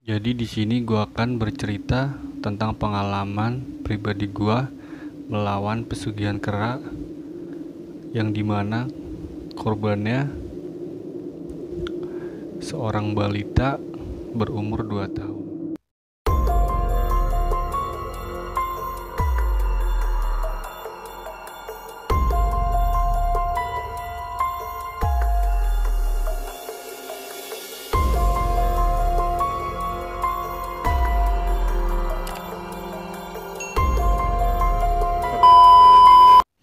Jadi di sini gua akan bercerita tentang pengalaman pribadi gua melawan pesugihan kera yang dimana korbannya seorang balita berumur 2 tahun.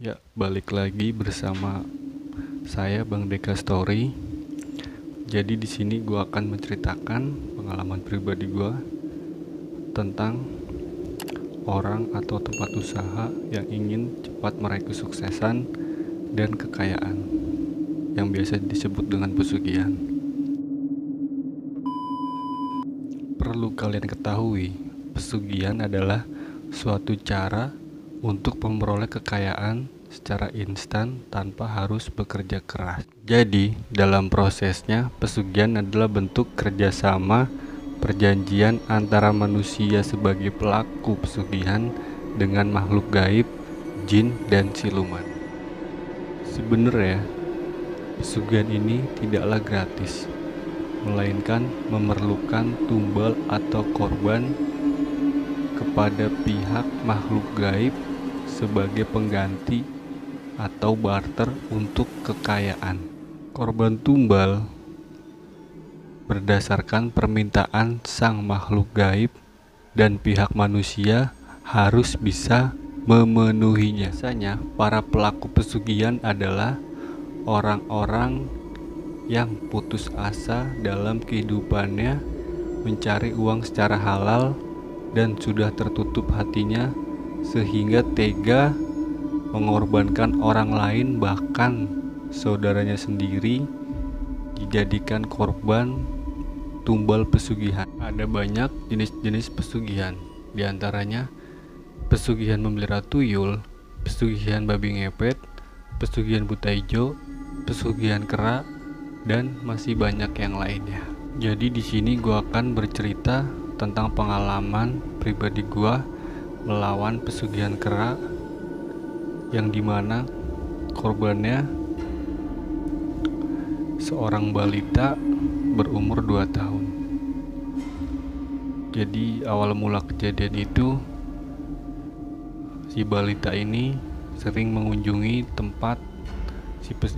Ya, balik lagi bersama saya Bang Deka Story. Jadi di sini gua akan menceritakan pengalaman pribadi gua tentang orang atau tempat usaha yang ingin cepat meraih kesuksesan dan kekayaan yang biasa disebut dengan pesugihan. Perlu kalian ketahui, pesugihan adalah suatu cara untuk memperoleh kekayaan secara instan tanpa harus bekerja keras. Jadi, dalam prosesnya, pesugihan adalah bentuk kerjasama perjanjian antara manusia sebagai pelaku pesugihan dengan makhluk gaib, jin, dan siluman. Sebenarnya, pesugihan ini tidaklah gratis, melainkan memerlukan tumbal atau korban kepada pihak makhluk gaib sebagai pengganti atau barter untuk kekayaan. Korban tumbal berdasarkan permintaan sang makhluk gaib dan pihak manusia harus bisa memenuhinya. Biasanya para pelaku pesugihan adalah orang-orang yang putus asa dalam kehidupannya mencari uang secara halal dan sudah tertutup hatinya sehingga tega mengorbankan orang lain, bahkan saudaranya sendiri dijadikan korban tumbal pesugihan. Ada banyak jenis-jenis pesugihan, diantaranya pesugihan memelihara tuyul, pesugihan babi ngepet, pesugihan buta hijau, pesugihan kera, dan masih banyak yang lainnya. Jadi di sini gua akan bercerita tentang pengalaman pribadi gua melawan pesugihan kera yang dimana korbannya seorang balita berumur 2 tahun. Jadi awal mula kejadian itu, si balita ini sering mengunjungi tempat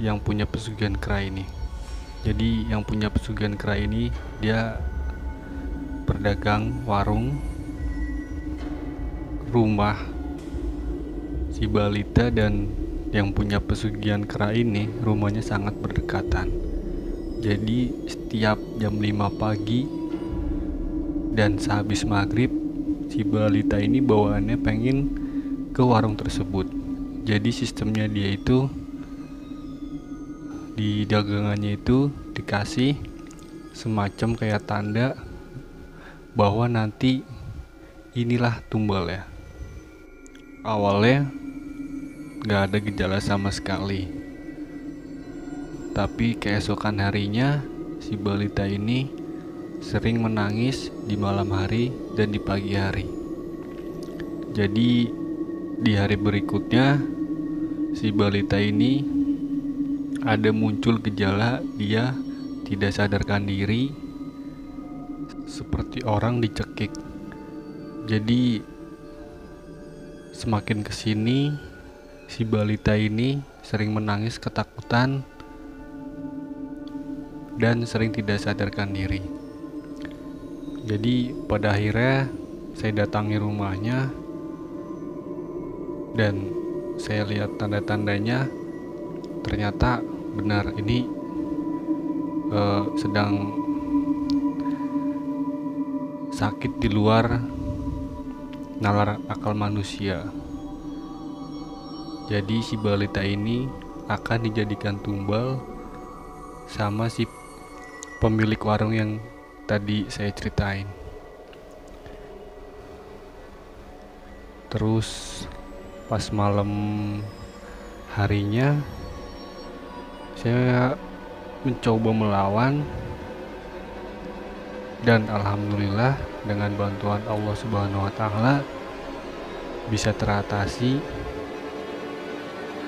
yang punya pesugihan kera ini. Jadi yang punya pesugihan kera ini dia berdagang warung. Rumah si balita dan yang punya pesugihan kera ini rumahnya sangat berdekatan. Jadi setiap jam 5 pagi dan sehabis maghrib, si balita ini bawaannya pengen ke warung tersebut. Jadi sistemnya dia itu, di dagangannya itu dikasih semacam kayak tanda bahwa nanti inilah tumbal ya. Awalnya gak ada gejala sama sekali, tapi keesokan harinya si balita ini sering menangis di malam hari dan di pagi hari. Jadi di hari berikutnya si balita ini ada muncul gejala dia tidak sadarkan diri seperti orang dicekik. Jadi semakin kesini si balita ini sering menangis ketakutan dan sering tidak sadarkan diri. Jadi pada akhirnya saya datangi rumahnya dan saya lihat tanda-tandanya, ternyata benar ini sedang sakit di luar nalar akal manusia. Jadi si balita ini akan dijadikan tumbal sama si pemilik warung yang tadi saya ceritain. Terus pas malam harinya saya mencoba melawan, Dan alhamdulillah dengan bantuan Allah Subhanahu wa taala bisa teratasi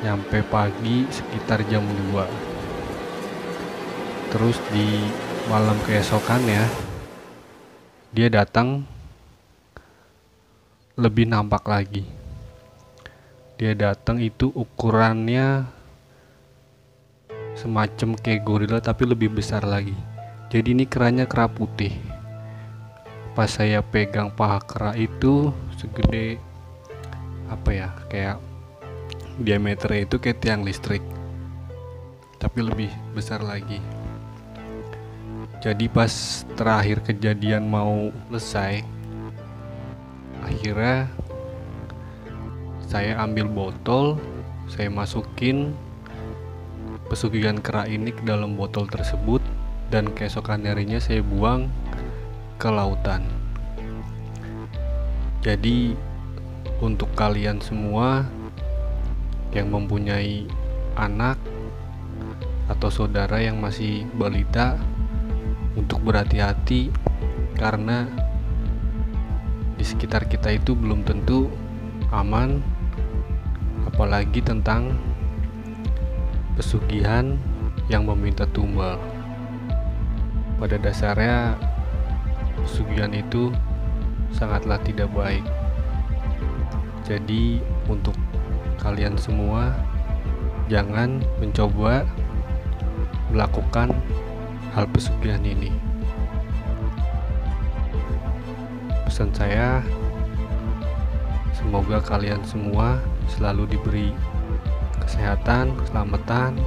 nyampe pagi sekitar jam 2. Terus di malam keesokannya dia datang lebih nampak lagi. Dia datang itu ukurannya semacam kayak gorila tapi lebih besar lagi. Jadi ini keranya kera putih. Pas saya pegang paha kera itu segede kayak diameternya itu kayak tiang listrik, tapi lebih besar lagi. Jadi pas terakhir kejadian mau selesai, akhirnya saya ambil botol, saya masukin pesugihan kera ini ke dalam botol tersebut, dan keesokan harinya saya buang ke lautan. Jadi untuk kalian semua yang mempunyai anak atau saudara yang masih balita, untuk berhati-hati, karena di sekitar kita itu belum tentu aman, apalagi tentang pesugihan yang meminta tumbal. Pada dasarnya pesugihan itu sangatlah tidak baik. Jadi untuk kalian semua jangan mencoba melakukan hal pesugihan ini. Pesan saya, semoga kalian semua selalu diberi kesehatan, keselamatan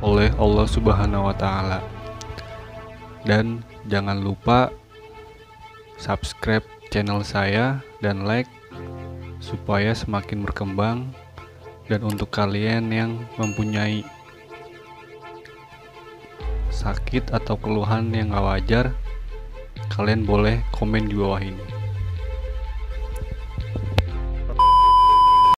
oleh Allah Subhanahu wa taala. Dan jangan lupa subscribe channel saya dan like supaya semakin berkembang. Dan untuk kalian yang mempunyai sakit atau keluhan yang gak wajar, kalian boleh komen di bawah ini.